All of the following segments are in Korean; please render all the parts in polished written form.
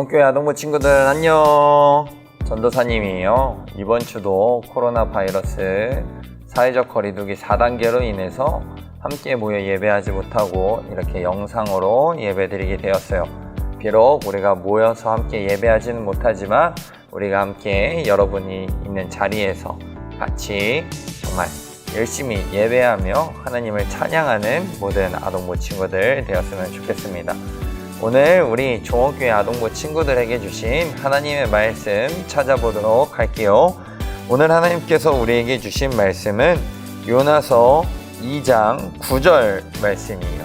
종교회 아동부 친구들 안녕. 전도사님이에요. 이번 주도 코로나 바이러스 사회적 거리두기 4단계로 인해서 함께 모여 예배하지 못하고 이렇게 영상으로 예배드리게 되었어요. 비록 우리가 모여서 함께 예배하지는 못하지만 우리가 함께 여러분이 있는 자리에서 같이 정말 열심히 예배하며 하나님을 찬양하는 모든 아동부 친구들 되었으면 좋겠습니다. 오늘 우리 종옥교회 아동부 친구들에게 주신 하나님의 말씀 찾아보도록 할게요. 오늘 하나님께서 우리에게 주신 말씀은 요나서 2장 9절 말씀이에요.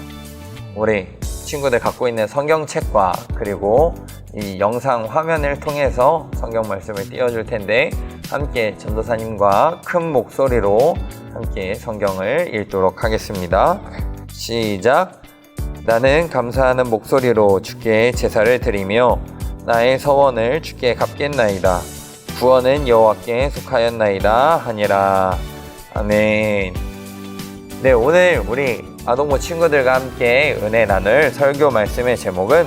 우리 친구들 갖고 있는 성경책과 그리고 이 영상 화면을 통해서 성경 말씀을 띄워줄 텐데 함께 전도사님과 큰 목소리로 함께 성경을 읽도록 하겠습니다. 시작! 나는 감사하는 목소리로 주께 제사를 드리며 나의 서원을 주께 갚겠나이다. 구원은 여호와께 속하였나이다 하니라. 아멘. 네, 오늘 우리 아동부 친구들과 함께 은혜 나눌 설교 말씀의 제목은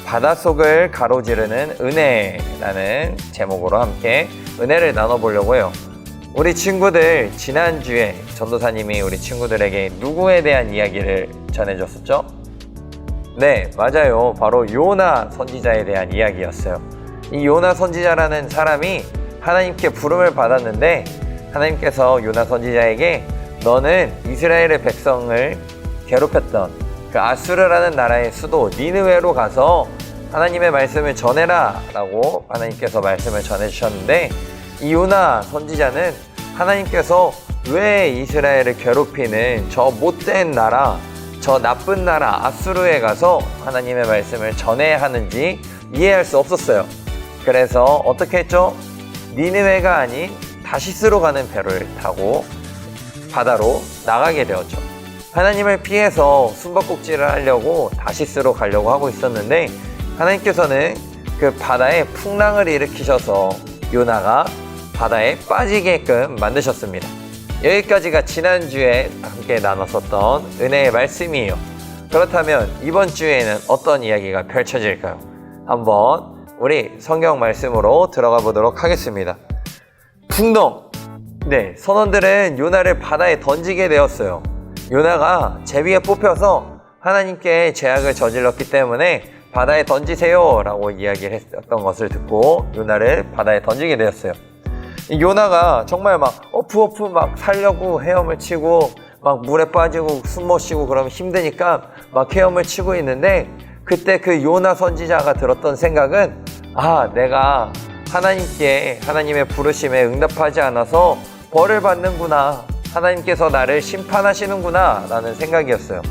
바닷속을 가로지르는 은혜라는 제목으로 함께 은혜를 나눠보려고 해요. 우리 친구들 지난주에 전도사님이 우리 친구들에게 누구에 대한 이야기를 전해줬었죠? 네, 맞아요. 바로 요나 선지자에 대한 이야기였어요. 이 요나 선지자라는 사람이 하나님께 부름을 받았는데 하나님께서 요나 선지자에게 너는 이스라엘의 백성을 괴롭혔던 그 아수르라는 나라의 수도 니느웨로 가서 하나님의 말씀을 전해라 라고 하나님께서 말씀을 전해주셨는데 이 요나 선지자는 하나님께서 왜 이스라엘을 괴롭히는 저 못된 나라, 저 나쁜 나라 아수르에 가서 하나님의 말씀을 전해야 하는지 이해할 수 없었어요. 그래서 어떻게 했죠? 니느웨가 아닌 다시스로 가는 배를 타고 바다로 나가게 되었죠. 하나님을 피해서 숨바꼭질을 하려고 다시스로 가려고 하고 있었는데 하나님께서는 그 바다에 풍랑을 일으키셔서 요나가 바다에 빠지게끔 만드셨습니다. 여기까지가 지난주에 함께 나눴었던 은혜의 말씀이에요. 그렇다면 이번 주에는 어떤 이야기가 펼쳐질까요? 한번 우리 성경 말씀으로 들어가 보도록 하겠습니다. 풍덩! 네, 선원들은 요나를 바다에 던지게 되었어요. 요나가 제비에 뽑혀서 하나님께 죄악을 저질렀기 때문에 바다에 던지세요 라고 이야기를 했던 것을 듣고 요나를 바다에 던지게 되었어요. 이 요나가 정말 막 어프 막 살려고 헤엄을 치고 막 물에 빠지고 숨 못 쉬고 그러면 힘드니까 막 헤엄을 치고 있는데 그때 그 요나 선지자가 들었던 생각은 내가 하나님의 부르심에 응답하지 않아서 벌을 받는구나, 하나님께서 나를 심판하시는구나 라는 생각이었어요.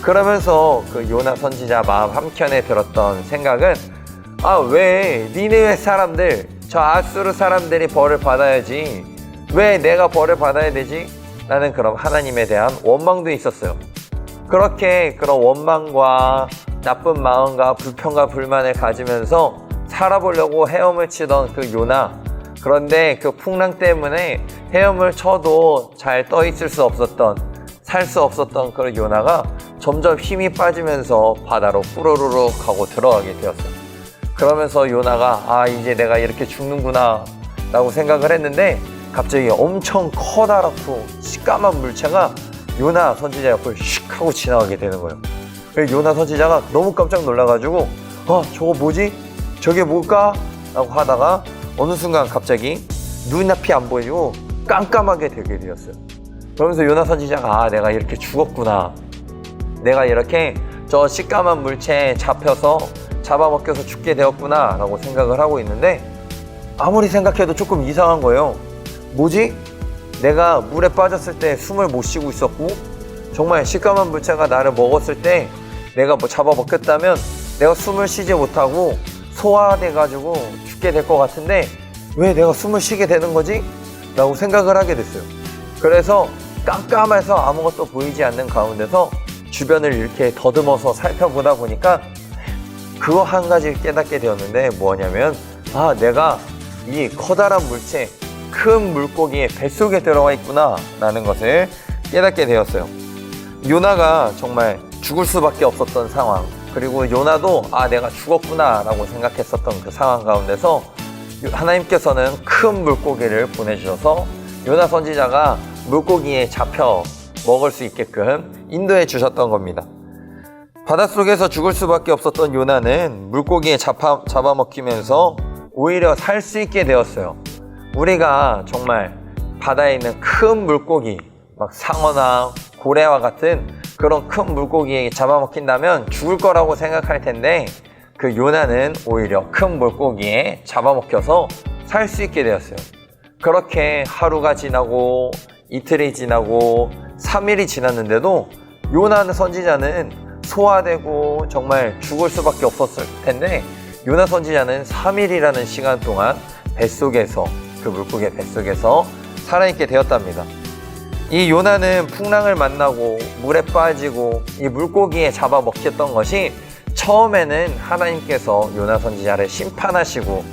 그러면서 그 요나 선지자 마음 한켠에 들었던 생각은 왜 니느웨 사람들, 저 아수르 사람들이 벌을 받아야지 왜 내가 벌을 받아야 되지? 라는 그런 하나님에 대한 원망도 있었어요. 그렇게 그런 원망과 나쁜 마음과 불평과 불만을 가지면서 살아보려고 헤엄을 치던 그 요나, 그런데 그 풍랑 때문에 헤엄을 쳐도 잘 떠 있을 수 없었던, 살 수 없었던 그 요나가 점점 힘이 빠지면서 바다로 후루룩 하고 들어가게 되었어요. 그러면서 요나가 이제 내가 이렇게 죽는구나 라고 생각을 했는데 갑자기 엄청 커다랗고 시까만 물체가 요나 선지자 옆을 슉 하고 지나가게 되는 거예요. 그래서 요나 선지자가 너무 깜짝 놀라가지고 저거 뭐지? 저게 뭘까? 라고 하다가 어느 순간 갑자기 눈앞이 안 보이고 깜깜하게 되게 되었어요. 그러면서 요나 선지자가 내가 이렇게 죽었구나, 내가 이렇게 저 시까만 물체에 잡아먹혀서 죽게 되었구나 라고 생각을 하고 있는데 아무리 생각해도 조금 이상한 거예요. 뭐지? 내가 물에 빠졌을 때 숨을 못 쉬고 있었고 정말 시까만 물체가 나를 먹었을 때 내가 잡아먹혔다면 내가 숨을 쉬지 못하고 소화돼가지고 죽게 될 것 같은데 왜 내가 숨을 쉬게 되는 거지? 라고 생각을 하게 됐어요. 그래서 깜깜해서 아무것도 보이지 않는 가운데서 주변을 이렇게 더듬어서 살펴보다 보니까 그거 한 가지 깨닫게 되었는데 뭐냐면 내가 이 커다란 물체, 큰 물고기의 뱃속에 들어가 있구나 라는 것을 깨닫게 되었어요. 요나가 정말 죽을 수밖에 없었던 상황, 그리고 요나도 내가 죽었구나 라고 생각했었던 그 상황 가운데서 하나님께서는 큰 물고기를 보내주셔서 요나 선지자가 물고기에 잡혀 먹을 수 있게끔 인도해 주셨던 겁니다. 바닷속에서 죽을 수밖에 없었던 요나는 물고기에 잡아먹히면서 오히려 살 수 있게 되었어요. 우리가 정말 바다에 있는 큰 물고기, 막 상어나 고래와 같은 그런 큰 물고기에 잡아먹힌다면 죽을 거라고 생각할 텐데, 그 요나는 오히려 큰 물고기에 잡아먹혀서 살 수 있게 되었어요. 그렇게 하루가 지나고 이틀이 지나고 3일이 지났는데도 요나 선지자는 소화되고 정말 죽을 수밖에 없었을 텐데, 요나 선지자는 3일이라는 시간 동안 뱃속에서, 그 물고기의 뱃속에서 살아있게 되었답니다. 이 요나는 풍랑을 만나고 물에 빠지고 이 물고기에 잡아먹혔던 것이 처음에는 하나님께서 요나 선지자를 심판하시고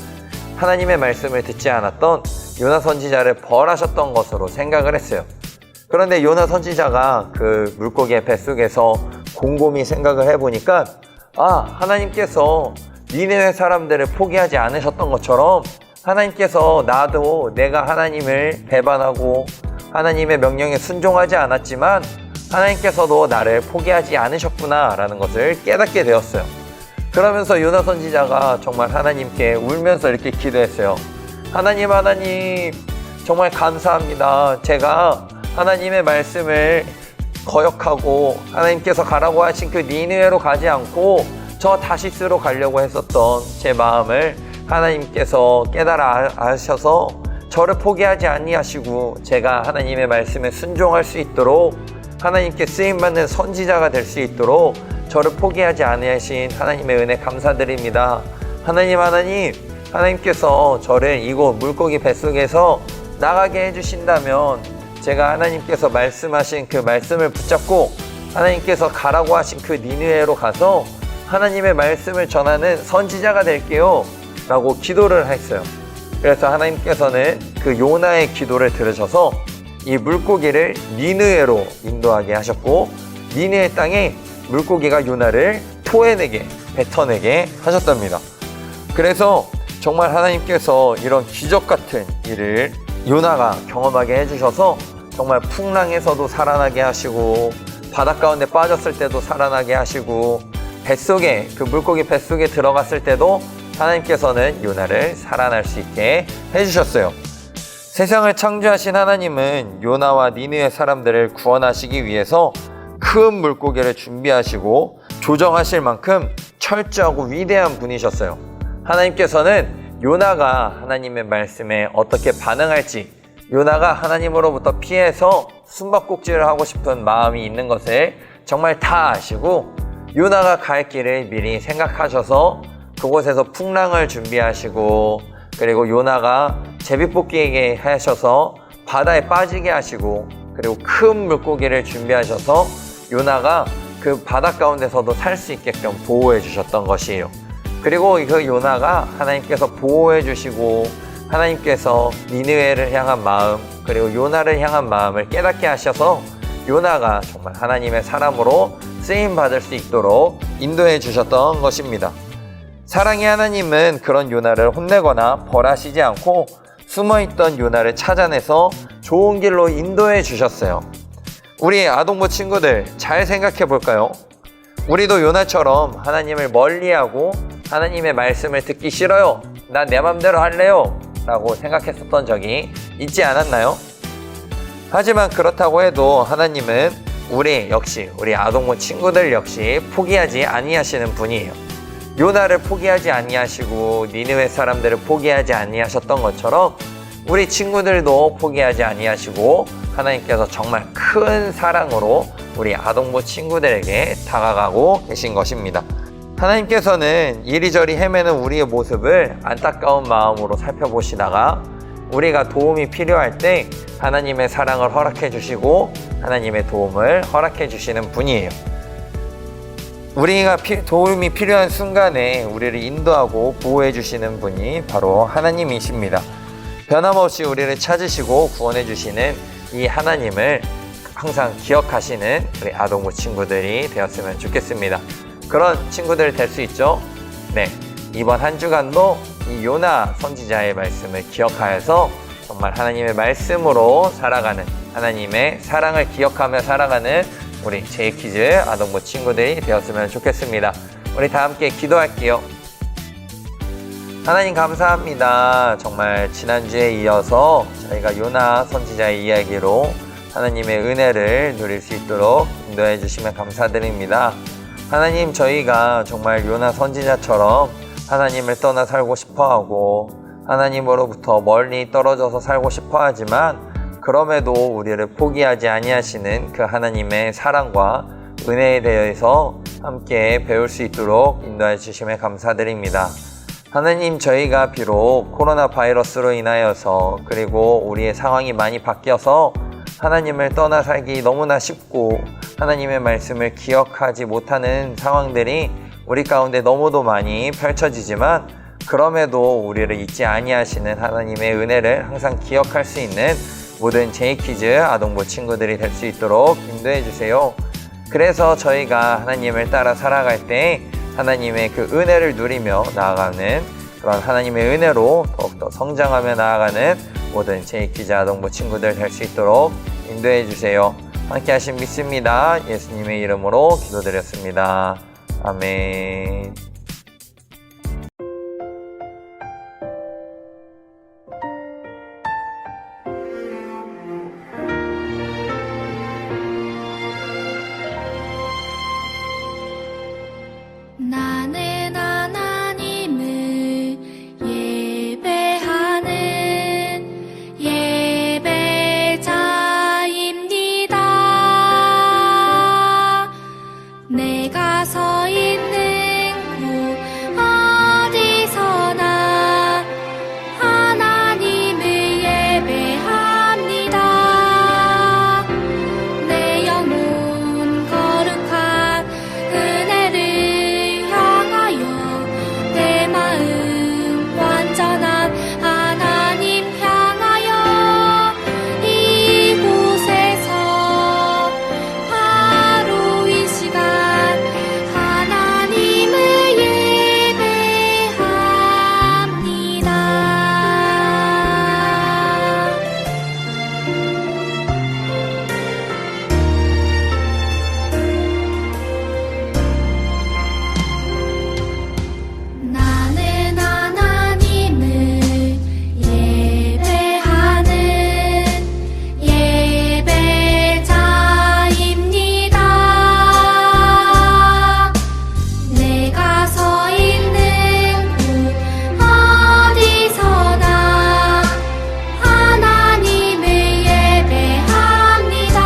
하나님의 말씀을 듣지 않았던 요나 선지자를 벌하셨던 것으로 생각을 했어요. 그런데 요나 선지자가 그 물고기의 뱃속에서 곰곰이 생각을 해보니까 하나님께서 니네웨 사람들을 포기하지 않으셨던 것처럼 하나님께서 나도 내가 하나님을 배반하고 하나님의 명령에 순종하지 않았지만 하나님께서도 나를 포기하지 않으셨구나 라는 것을 깨닫게 되었어요. 그러면서 요나 선지자가 정말 하나님께 울면서 이렇게 기도했어요. 하나님 정말 감사합니다. 제가 하나님의 말씀을 거역하고 하나님께서 가라고 하신 그 니느웨로 가지 않고 저 다시스로 가려고 했었던 제 마음을 하나님께서 깨달아 하셔서 저를 포기하지 아니하시고 제가 하나님의 말씀에 순종할 수 있도록, 하나님께 쓰임받는 선지자가 될 수 있도록 저를 포기하지 아니하신 하나님의 은혜 감사드립니다. 하나님께서 저를 이곳 물고기 뱃속에서 나가게 해주신다면 제가 하나님께서 말씀하신 그 말씀을 붙잡고 하나님께서 가라고 하신 그 니느웨로 가서 하나님의 말씀을 전하는 선지자가 될게요 라고 기도를 했어요. 그래서 하나님께서는 그 요나의 기도를 들으셔서 이 물고기를 니느웨로 인도하게 하셨고, 니느웨 땅에 물고기가 요나를 토해내게, 뱉어내게 하셨답니다. 그래서 정말 하나님께서 이런 기적 같은 일을 요나가 경험하게 해주셔서 정말 풍랑에서도 살아나게 하시고 바닷가운데 빠졌을 때도 살아나게 하시고 뱃속에, 그 물고기 뱃속에 들어갔을 때도 하나님께서는 요나를 살아날 수 있게 해주셨어요. 세상을 창조하신 하나님은 요나와 니느웨 사람들을 구원하시기 위해서 큰 물고기를 준비하시고 조정하실 만큼 철저하고 위대한 분이셨어요. 하나님께서는 요나가 하나님의 말씀에 어떻게 반응할지, 요나가 하나님으로부터 피해서 숨바꼭질을 하고 싶은 마음이 있는 것을 정말 다 아시고 요나가 갈 길을 미리 생각하셔서 그곳에서 풍랑을 준비하시고, 그리고 요나가 제비뽑기에게 하셔서 바다에 빠지게 하시고, 그리고 큰 물고기를 준비하셔서 요나가 그 바다 가운데서도 살 수 있게끔 보호해 주셨던 것이에요. 그리고 그 요나가 하나님께서 보호해 주시고 하나님께서 니느웨를 향한 마음, 그리고 요나를 향한 마음을 깨닫게 하셔서 요나가 정말 하나님의 사람으로 쓰임받을 수 있도록 인도해 주셨던 것입니다. 사랑의 하나님은 그런 요나를 혼내거나 벌하시지 않고 숨어있던 요나를 찾아내서 좋은 길로 인도해 주셨어요. 우리 아동부 친구들 잘 생각해 볼까요? 우리도 요나처럼 하나님을 멀리하고 하나님의 말씀을 듣기 싫어요, 난 내 맘대로 할래요 라고 생각했었던 적이 있지 않았나요? 하지만 그렇다고 해도 하나님은 우리 아동부 친구들 역시 포기하지 아니하시는 분이에요. 요나를 포기하지 아니하시고 니느웨 사람들을 포기하지 아니하셨던 것처럼 우리 친구들도 포기하지 아니하시고 하나님께서 정말 큰 사랑으로 우리 아동부 친구들에게 다가가고 계신 것입니다. 하나님께서는 이리저리 헤매는 우리의 모습을 안타까운 마음으로 살펴보시다가 우리가 도움이 필요할 때 하나님의 사랑을 허락해 주시고 하나님의 도움을 허락해 주시는 분이에요. 우리가 도움이 필요한 순간에 우리를 인도하고 보호해 주시는 분이 바로 하나님이십니다. 변함없이 우리를 찾으시고 구원해 주시는 이 하나님을 항상 기억하시는 우리 아동부 친구들이 되었으면 좋겠습니다. 그런 친구들 될 수 있죠? 네, 이번 한 주간도 이 요나 선지자의 말씀을 기억하여서 정말 하나님의 말씀으로 살아가는, 하나님의 사랑을 기억하며 살아가는 우리 제이키즈 아동부 친구들이 되었으면 좋겠습니다. 우리 다 함께 기도할게요. 하나님 감사합니다. 정말 지난주에 이어서 저희가 요나 선지자의 이야기로 하나님의 은혜를 누릴 수 있도록 인도해 주시면 감사드립니다. 하나님, 저희가 정말 요나 선지자처럼 하나님을 떠나 살고 싶어하고 하나님으로부터 멀리 떨어져서 살고 싶어하지만 그럼에도 우리를 포기하지 아니하시는 그 하나님의 사랑과 은혜에 대해서 함께 배울 수 있도록 인도해 주심에 감사드립니다. 하나님, 저희가 비록 코로나 바이러스로 인하여서 그리고 우리의 상황이 많이 바뀌어서 하나님을 떠나 살기 너무나 쉽고 하나님의 말씀을 기억하지 못하는 상황들이 우리 가운데 너무도 많이 펼쳐지지만 그럼에도 우리를 잊지 아니하시는 하나님의 은혜를 항상 기억할 수 있는 모든 제이키즈 아동부 친구들이 될 수 있도록 인도해 주세요. 그래서 저희가 하나님을 따라 살아갈 때 하나님의 그 은혜를 누리며 나아가는 그런 하나님의 은혜로 더욱더 성장하며 나아가는 모든 제이키즈 아동부 친구들 될 수 있도록 인도해 주세요. 함께 하신 믿습니다. 예수님의 이름으로 기도드렸습니다. 아멘. 나는 하나님을 예배하는 예배자입니다. 내가 서 있는 곳 어디서나 하나님을 예배합니다. 내 영혼 거룩한 은혜를 내 마음 완전한 하나님 향하여 이곳에서 바로 이 시간 하나님을 예배합니다. 나는 하나님을 예배하는 예배자입니다. 내가 서 있는 곳 어디서나 하나님을 예배합니다.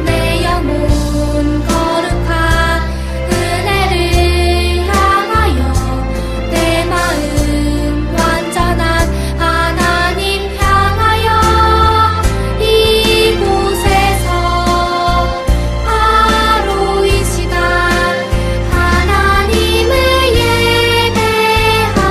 내 영혼 거룩한 은혜를 향하여 내 마음 완전한 하나님 향하여 이곳에서 바로 이 시간 하나님을 예배합니다.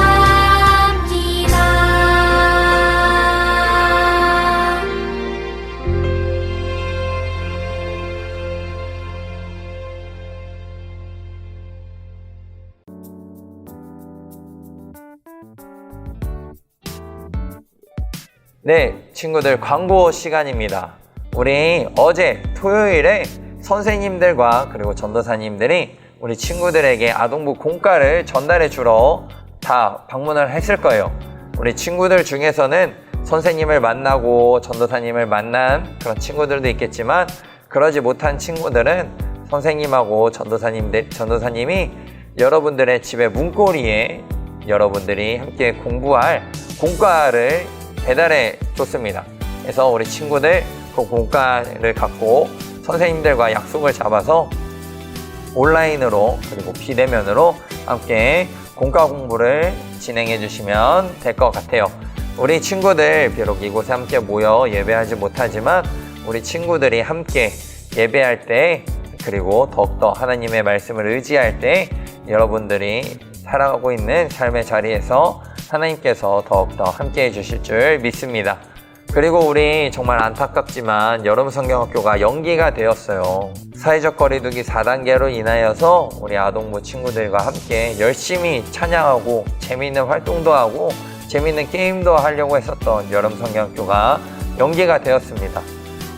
네, 친구들 광고 시간입니다. 우리 어제 토요일에 선생님들과 그리고 전도사님들이 우리 친구들에게 아동부 공과를 전달해 주러 다 방문을 했을 거예요. 우리 친구들 중에서는 선생님을 만나고 전도사님을 만난 그런 친구들도 있겠지만 그러지 못한 친구들은 선생님하고 전도사님이 여러분들의 집의 문고리에 여러분들이 함께 공부할 공과를 배달해 줬습니다. 그래서 우리 친구들 그 공과를 갖고 선생님들과 약속을 잡아서 온라인으로 그리고 비대면으로 함께 공과 공부를 진행해 주시면 될 것 같아요. 우리 친구들 비록 이곳에 함께 모여 예배하지 못하지만 우리 친구들이 함께 예배할 때 그리고 더욱더 하나님의 말씀을 의지할 때 여러분들이 살아가고 있는 삶의 자리에서 하나님께서 더욱더 함께 해주실 줄 믿습니다. 그리고 우리 정말 안타깝지만 여름 성경학교가 연기가 되었어요. 사회적 거리두기 4단계로 인하여서 우리 아동부 친구들과 함께 열심히 찬양하고 재미있는 활동도 하고 재미있는 게임도 하려고 했었던 여름 성경학교가 연기가 되었습니다.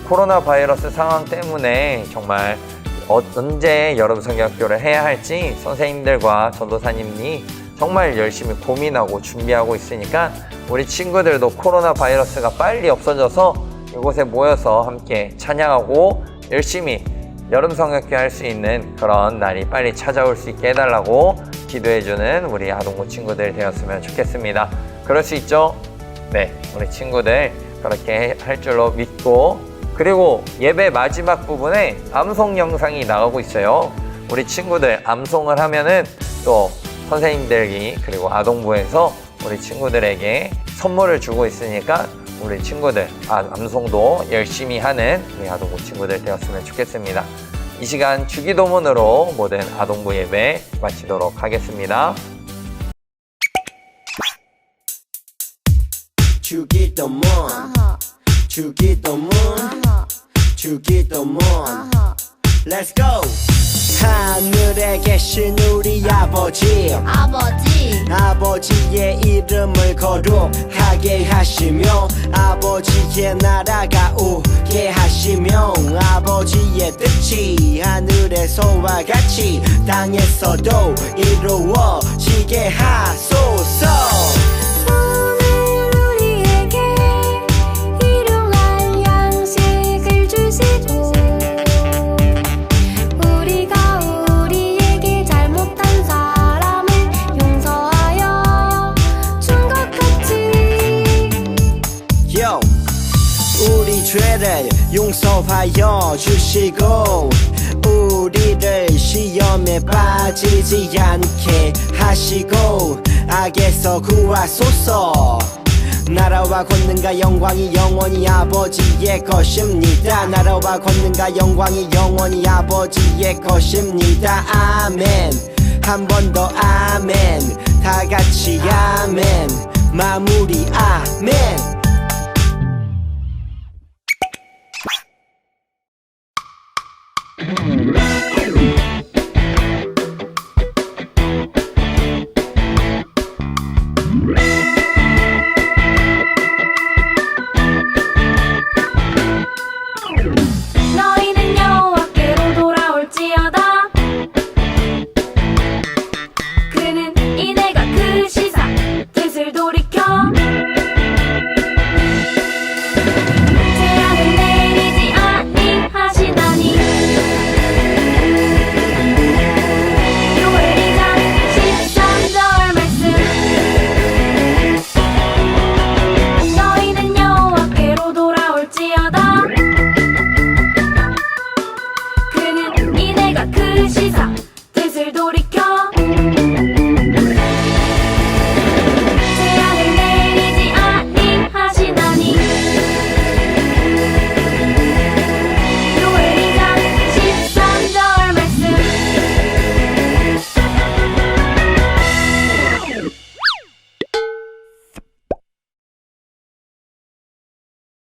코로나 바이러스 상황 때문에 정말 언제 여름 성경학교를 해야 할지 선생님들과 전도사님이 정말 열심히 고민하고 준비하고 있으니까 우리 친구들도 코로나 바이러스가 빨리 없어져서 이곳에 모여서 함께 찬양하고 열심히 여름 성경학교 할 수 있는 그런 날이 빨리 찾아올 수 있게 해달라고 기도해주는 우리 아동부 친구들 되었으면 좋겠습니다. 그럴 수 있죠? 네, 우리 친구들 그렇게 할 줄로 믿고, 그리고 예배 마지막 부분에 암송 영상이 나가고 있어요. 우리 친구들 암송을 하면은 또 선생님들이 그리고 아동부에서 우리 친구들에게 선물을 주고 있으니까 우리 친구들 암송도 열심히 하는 우리 아동부 친구들 되었으면 좋겠습니다. 이 시간 주기도문으로 모든 아동부 예배 마치도록 하겠습니다. 주기도문 주기도문 주기도문 Let's go! 하늘에 계신 우리 아버지 아버지의 이름을 거룩하게 하시며 아버지의 나라가 오게 하시며 아버지의 뜻이 하늘에서와 같이 땅에서도 이루어지게 하소서. 우리 죄를 용서하여 주시고 우리를 시험에 빠지지 않게 하시고 악에서 구하소서. 나라와 권능과 영광이 영원히 아버지의 것입니다. 나라와 권능과 영광이 영원히 아버지의 것입니다. 아멘. 한 번 더 아멘. 다 같이 아멘. 마무리 아멘.